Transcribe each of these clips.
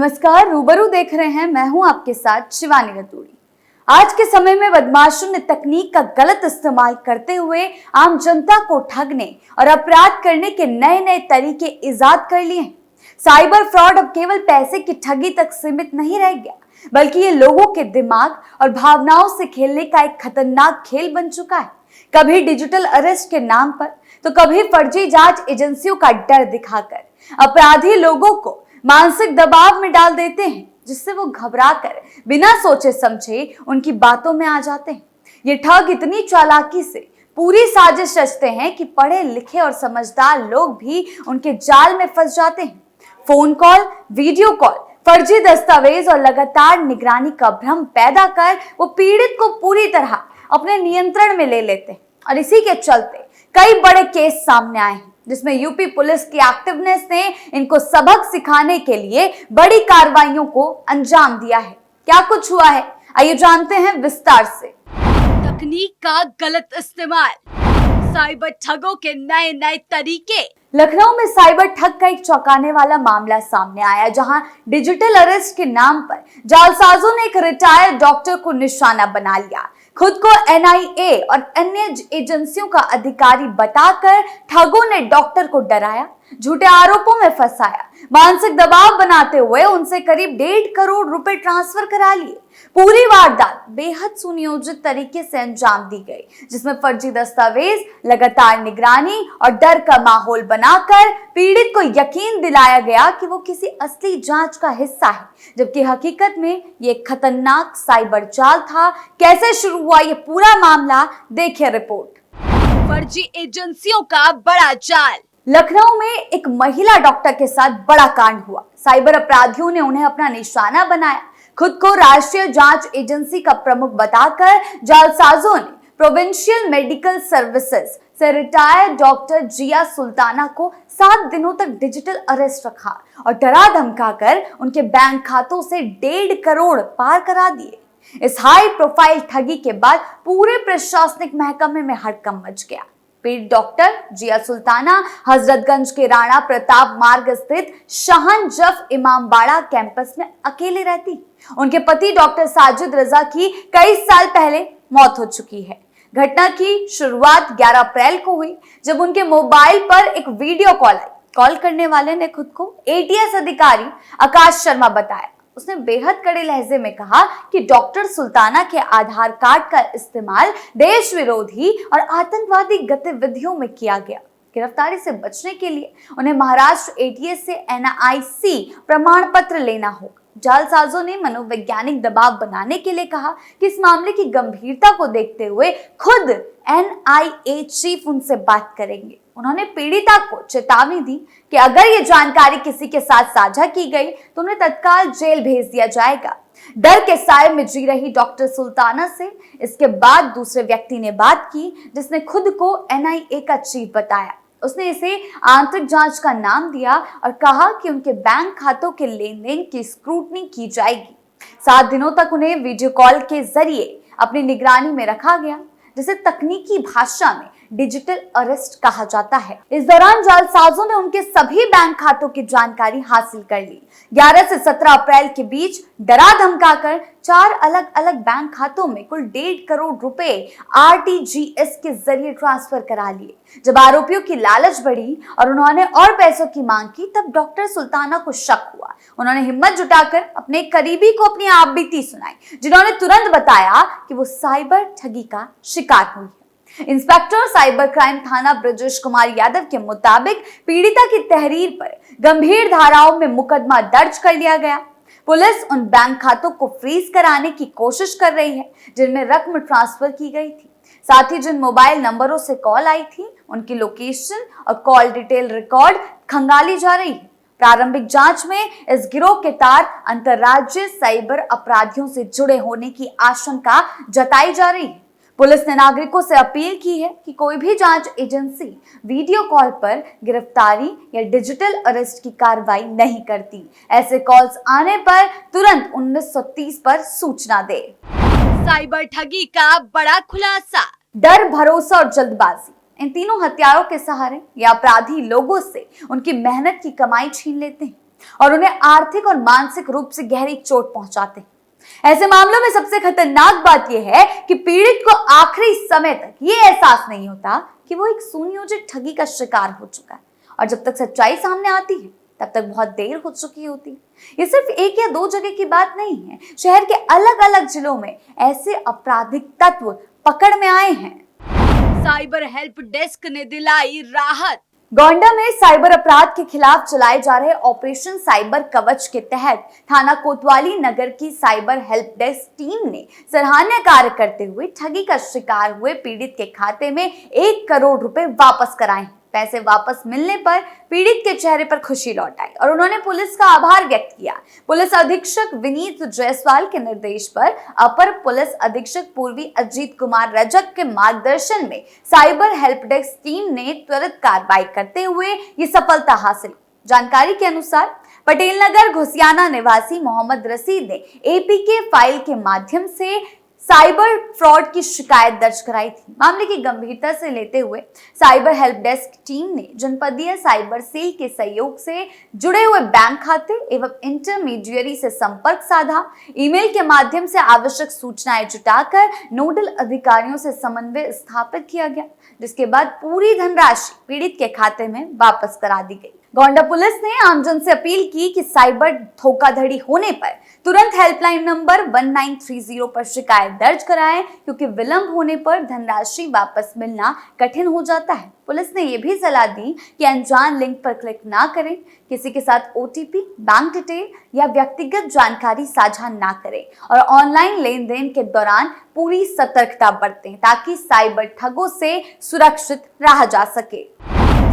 नमस्कार, रूबरू देख रहे हैं। मैं हूं आपके साथ शिवानी रतूड़ी। आज के समय में बदमाशों ने तकनीक का गलत इस्तेमाल करते हुए आम जनता को ठगने और अपराध करने के नए नए तरीके इजाद कर लिए हैं। साइबर फ्रॉड अब केवल पैसे की ठगी तक सीमित नहीं रह गया, बल्कि ये लोगों के दिमाग और भावनाओं से खेलने का एक खतरनाक खेल बन चुका है। कभी डिजिटल अरेस्ट के नाम पर तो कभी फर्जी जांच एजेंसियों का डर दिखाकर अपराधी लोगों को मानसिक दबाव में डाल देते हैं, जिससे वो घबराकर बिना सोचे समझे उनकी बातों में आ जाते हैं। ये ठग इतनी चालाकी से पूरी साजिश रचते हैं कि पढ़े लिखे और समझदार लोग भी उनके जाल में फंस जाते हैं। फोन कॉल, वीडियो कॉल, फर्जी दस्तावेज और लगातार निगरानी का भ्रम पैदा कर वो पीड़ित को पूरी तरह अपने नियंत्रण में ले लेते हैं। और इसी के चलते कई बड़े केस सामने आए हैं, जिसमें यूपी पुलिस की एक्टिवनेस ने इनको सबक सिखाने के लिए बड़ी कार्रवाइयों को अंजाम दिया है। क्या कुछ हुआ है, आइए जानते हैं विस्तार से। तकनीक का गलत इस्तेमाल, साइबर ठगों के नए नए तरीके। लखनऊ में साइबर ठग का एक चौंकाने वाला मामला सामने आया, जहां डिजिटल अरेस्ट के नाम पर जालसाजों ने एक रिटायर्ड डॉक्टर को निशाना बना लिया। खुद को एनआईए और अन्य एजेंसियों का अधिकारी बताकर ठगों ने डॉक्टर को डराया, झूठे आरोपों में फंसाया, मानसिक दबाव बनाते हुए उनसे करीब 1.5 करोड़ रुपए ट्रांसफर करा लिए। पूरी वारदात बेहद सुनियोजित तरीके से अंजाम दी गई, जिसमें फर्जी दस्तावेज, लगातार निगरानी और डर का माहौल बनाकर पीड़ित को यकीन दिलाया गया कि वो किसी असली जांच का हिस्सा है, जबकि हकीकत में ये खतरनाक साइबर जाल था। कैसे शुरू हुआ ये पूरा मामला, देखिए रिपोर्ट। फर्जी एजेंसियों का बड़ा जाल। लखनऊ में एक महिला डॉक्टर के साथ बड़ा कांड हुआ। साइबर अपराधियों ने उन्हें अपना निशाना बनाया। खुद को राष्ट्रीय जांच एजेंसी का प्रमुख बताकर जालसाजों ने प्रोविंशियल मेडिकल सर्विसेज से रिटायर्ड डॉक्टर जिया सुल्ताना को 7 दिनों तक डिजिटल अरेस्ट रखा और डरा धमकाकर उनके बैंक खातों से 1.5 करोड़ पार करा दिए। इस हाई प्रोफाइल ठगी के बाद पूरे प्रशासनिक महकमे में हड़कंप मच गया। पीड़ित डॉक्टर जिया सुल्ताना हजरतगंज के राणा प्रताप मार्ग स्थित शाहनजफ इमामबाड़ा कैंपस में अकेले रहती। उनके पति डॉक्टर साजिद रजा की कई साल पहले मौत हो चुकी है। घटना की शुरुआत 11 अप्रैल को हुई, जब उनके मोबाइल पर एक वीडियो कॉल आई। कॉल करने वाले ने खुद को एटीएस अधिकारी आकाश शर्मा बताया। उसने बेहद कड़े लहजे में कहा कि डॉक्टर सुल्ताना के आधार कार्ड का इस्तेमाल देश विरोधी और आतंकवादी गतिविधियों में किया गया। गिरफ्तारी से बचने के लिए उन्हें महाराष्ट्र एटीएस से एनआईसी प्रमाण पत्र लेना होगा। जालसाजों ने मनोवैज्ञानिक दबाव बनाने के लिए कहा कि इस मामले की गंभीरता को देखते हुए खुद एनआईए चीफ उनसे बात करेंगे। उन्होंने पीड़िता को चेतावनी दी कि अगर ये जानकारी किसी के साथ साझा की गई तो उन्हें तत्काल जेल भेज दिया जाएगा। डर के साए में जी रही डॉक्टर सुल्ताना से इसके बाद दूसरे व्यक्ति ने बात की, जिसने खुद को एनआईए का चीफ बताया। उसने इसे आंतरिक जांच का नाम दिया और कहा कि उनके बैंक खातों के लेन देन की स्क्रूटनी की जाएगी। 7 दिनों तक उन्हें वीडियो कॉल के जरिए अपनी निगरानी में रखा गया, जिसे तकनीकी भाषा में डिजिटल अरेस्ट कहा जाता है। इस दौरान जालसाजों ने उनके सभी बैंक खातों की जानकारी हासिल कर ली। 11 से 17 अप्रैल के बीच डरा धमकाकर 4 अलग अलग बैंक खातों में कुल 1.5 करोड़ रुपए आरटीजीएस के जरिए ट्रांसफर करा लिए। जब आरोपियों की लालच बढ़ी और उन्होंने और पैसों की मांग की, तब डॉक्टर सुल्ताना को शक हुआ। उन्होंने हिम्मत जुटाकर अपने करीबी को अपनी आपबीती सुनाई, जिन्होंने तुरंत बताया कि वो साइबर ठगी का शिकार हुई है। इंस्पेक्टर साइबर क्राइम थाना ब्रजेश कुमार यादव के मुताबिक पीड़िता की तहरीर पर गंभीर धाराओं में मुकदमा दर्ज कर लिया गया। पुलिस उन बैंक खातों को फ्रीज कराने की कोशिश कर रही है जिनमें रकम ट्रांसफर की गई थी। साथ ही जिन मोबाइल नंबरों से कॉल आई थी, उनकी लोकेशन और कॉल डिटेल रिकॉर्ड खंगाली जा रही है। प्रारंभिक जांच में इस गिरोह के तार अंतर्राज्यीय साइबर अपराधियों से जुड़े होने की आशंका जताई जा रही है। पुलिस ने नागरिकों से अपील की है कि कोई भी जांच एजेंसी वीडियो कॉल पर गिरफ्तारी या डिजिटल अरेस्ट की कार्रवाई नहीं करती। ऐसे कॉल्स आने पर तुरंत 1930 पर सूचना दे। साइबर ठगी का बड़ा खुलासा। डर, भरोसा और जल्दबाजी, इन तीनों हथियारों के सहारे ये अपराधी लोगों से उनकी मेहनत की कमाई छीन लेते हैं। और उन्हें आर्थिक और मानसिक रूप से गहरी चोट पहुंचाते हैं। ऐसे मामलों में सबसे खतरनाक बात यह है कि पीड़ित को आखिरी समय तक यह एहसास नहीं होता कि वो एक सुनियोजित ठगी का शिकार हो चुका है, और जब तक सच्चाई सामने आती है तब तक बहुत देर हो चुकी होती है। ये सिर्फ एक या दो जगह की बात नहीं है, शहर के अलग अलग जिलों में ऐसे आपराधिक तत्व पकड़ में आए हैं। साइबर हेल्प डेस्क ने दिलाई राहत। गोंडा में साइबर अपराध के खिलाफ चलाए जा रहे ऑपरेशन साइबर कवच के तहत थाना कोतवाली नगर की साइबर हेल्प डेस्क टीम ने सराहनीय कार्य करते हुए ठगी का शिकार हुए पीड़ित के खाते में 1 करोड़ रुपए वापस कराए। पैसे वापस मिलने पर पीड़ित के चेहरे पर खुशी लौट आई और उन्होंने पुलिस का आभार व्यक्त किया। पुलिस अधीक्षक विनीत जायसवाल के निर्देश पर अपर पुलिस अधीक्षक पूर्वी अजीत कुमार रजक के मार्गदर्शन में साइबर हेल्प डेस्क टीम ने त्वरित कार्रवाई करते हुए ये सफलता हासिल की। जानकारी के अनुसार पटेल नगर घुसियाना निवासी मोहम्मद रसीद ने एपीके फाइल के माध्यम से साइबर फ्रॉड की शिकायत दर्ज कराई थी। मामले की गंभीरता से लेते हुए साइबर हेल्प डेस्क टीम ने जनपदीय साइबर सेल के सहयोग से जुड़े हुए बैंक खाते एवं इंटरमीडियरी से संपर्क साधा। ईमेल के माध्यम से आवश्यक सूचनाएं जुटाकर नोडल अधिकारियों से समन्वय स्थापित किया गया, जिसके बाद पूरी धनराशि पीड़ित के खाते में वापस करा दी गई। गोंडा पुलिस ने आमजन से अपील की कि साइबर धोखाधड़ी होने पर तुरंत हेल्पलाइन नंबर 1930 पर शिकायत दर्ज कराएं, क्योंकि विलंब होने पर धनराशि वापस मिलना कठिन हो जाता है। पुलिस ने यह भी सलाह दी कि अनजान लिंक पर क्लिक ना करें, किसी के साथ ओटीपी, बैंक डिटेल या व्यक्तिगत जानकारी साझा ना करें और ऑनलाइन लेन देन के दौरान पूरी सतर्कता बरतें ताकि साइबर ठगों से सुरक्षित रहा जा सके।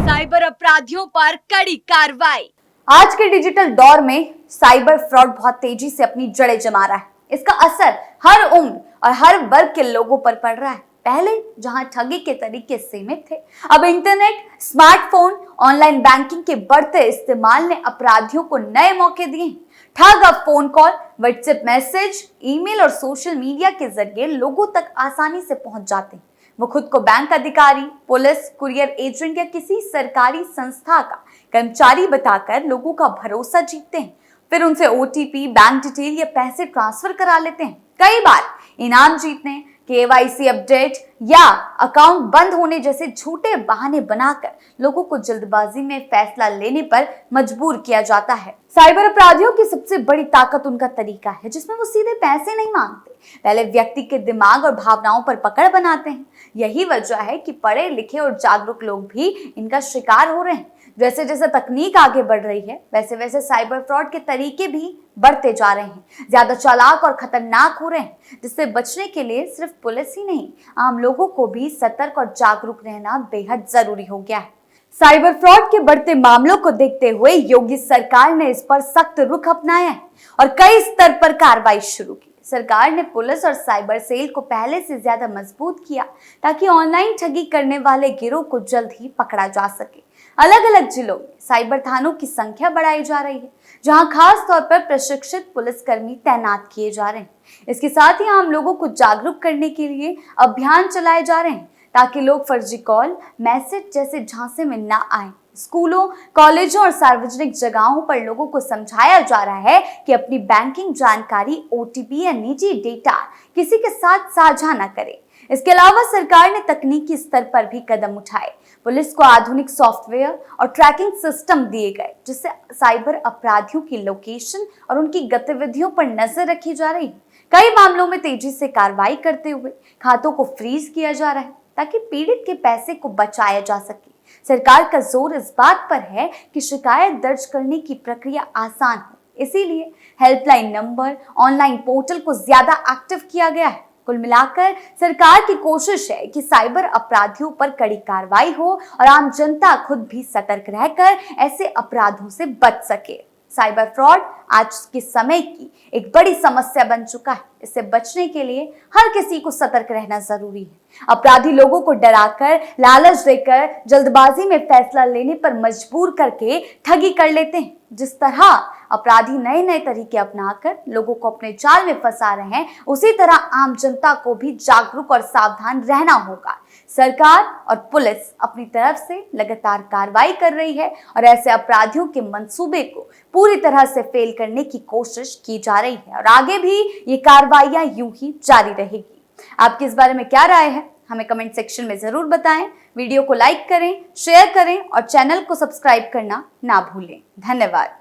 साइबर अपराधियों पर कड़ी कार्रवाई। आज के डिजिटल दौर में साइबर फ्रॉड बहुत तेजी से अपनी जड़ें जमा रहा है। इसका असर हर उम्र और हर वर्ग के लोगों पर पड़ रहा है। पहले जहां ठगी के तरीके सीमित थे, अब इंटरनेट, स्मार्टफोन, ऑनलाइन बैंकिंग के बढ़ते इस्तेमाल ने अपराधियों को नए मौके दिए हैं। ठग अब phone call, WhatsApp message, email और सोशल मीडिया के जरिए लोगों तक आसानी से पहुंच जाते हैं। वो खुद को बैंक अधिकारी, पुलिस, कुरियर एजेंट या किसी सरकारी संस्था का कर्मचारी बताकर लोगों का भरोसा जीतते हैं। फिर उनसे ओटीपी, बैंक डिटेल या पैसे ट्रांसफर करा लेते हैं। कई बार इनाम जीतने, केवाईसी अपडेट या अकाउंट बंद होने जैसे झूठे बहाने बनाकर लोगों को जल्दबाजी में फैसला लेने पर मजबूर किया जाता है। साइबर अपराधियों की सबसे बड़ी ताकत उनका तरीका है, जिसमें वो सीधे पैसे नहीं मांगते, पहले व्यक्ति के दिमाग और भावनाओं पर पकड़ बनाते हैं। यही वजह है कि पढ़े लिखे और जागरूक लोग भी इनका शिकार हो रहे हैं। जैसे जैसे तकनीक आगे बढ़ रही है, वैसे वैसे साइबर फ्रॉड के तरीके भी बढ़ते जा रहे हैं, ज्यादा चालाक और खतरनाक हो रहे हैं, जिससे बचने के लिए सिर्फ पुलिस ही नहीं, आम लोगों को भी सतर्क और जागरूक रहना बेहद जरूरी हो गया है। साइबर फ्रॉड के बढ़ते मामलों को देखते हुए योगी सरकार ने इस पर सख्त रुख अपनाया है और कई स्तर पर कार्रवाई शुरू की। सरकार ने पुलिस और साइबर सेल को पहले से ज्यादा मजबूत किया ताकि ऑनलाइन ठगी करने वाले गिरोह को जल्द ही पकड़ा जा सके। अलग अलग जिलों में साइबर थानों की संख्या बढ़ाई जा रही है, जहां खास तौर पर प्रशिक्षित पुलिसकर्मी तैनात किए जा रहे हैं। इसके साथ ही आम लोगों को जागरूक करने के लिए अभियान चलाए जा रहे हैं ताकि लोग फर्जी कॉल, मैसेज जैसे झांसे में ना आए। स्कूलों, कॉलेजों और सार्वजनिक जगहों पर लोगों को समझाया जा रहा है कि अपनी बैंकिंग जानकारी, ओटीपी या निजी डेटा किसी के साथ साझा न करें। इसके अलावा सरकार ने तकनीकी स्तर पर भी कदम उठाए। पुलिस को आधुनिक सॉफ्टवेयर और ट्रैकिंग सिस्टम दिए गए, जिससे साइबर अपराधियों की लोकेशन और उनकी गतिविधियों पर नजर रखी जा रही है। कई मामलों में तेजी से कार्रवाई करते हुए खातों को फ्रीज किया जा रहा है ताकि पीड़ित के पैसे को बचाया जा सके। सरकार का जोर इस बात पर है कि शिकायत दर्ज करने की प्रक्रिया आसान हो, इसीलिए हेल्पलाइन नंबर, ऑनलाइन पोर्टल को ज्यादा एक्टिव किया गया है। कुल मिलाकर सरकार की कोशिश है कि साइबर अपराधियों पर कड़ी कार्रवाई हो और आम जनता खुद भी सतर्क रहकर ऐसे अपराधों से बच सके। साइबर फ्रॉड आज के समय की एक बड़ी समस्या बन चुका है। इससे बचने के लिए हर किसी को सतर्क रहना जरूरी है। अपराधी लोगों को डराकर, लालच देकर, जल्दबाजी में फैसला लेने पर मजबूर करके ठगी कर लेते हैं। जिस तरह अपराधी नए नए तरीके अपनाकर लोगों को अपने जाल में फंसा रहे हैं, उसी तरह आम जनता को भी जागरूक और सावधान रहना होगा। सरकार और पुलिस अपनी तरफ से लगातार कार्रवाई कर रही है और ऐसे अपराधियों के मंसूबे को पूरी तरह से फेल करने की कोशिश की जा रही है और आगे भी ये कार्रवाइयां यूं ही जारी रहेगी। आपकी इस बारे में क्या राय है, हमें कमेंट सेक्शन में जरूर बताएं। वीडियो को लाइक करें, शेयर करें और चैनल को सब्सक्राइब करना ना भूलें। धन्यवाद।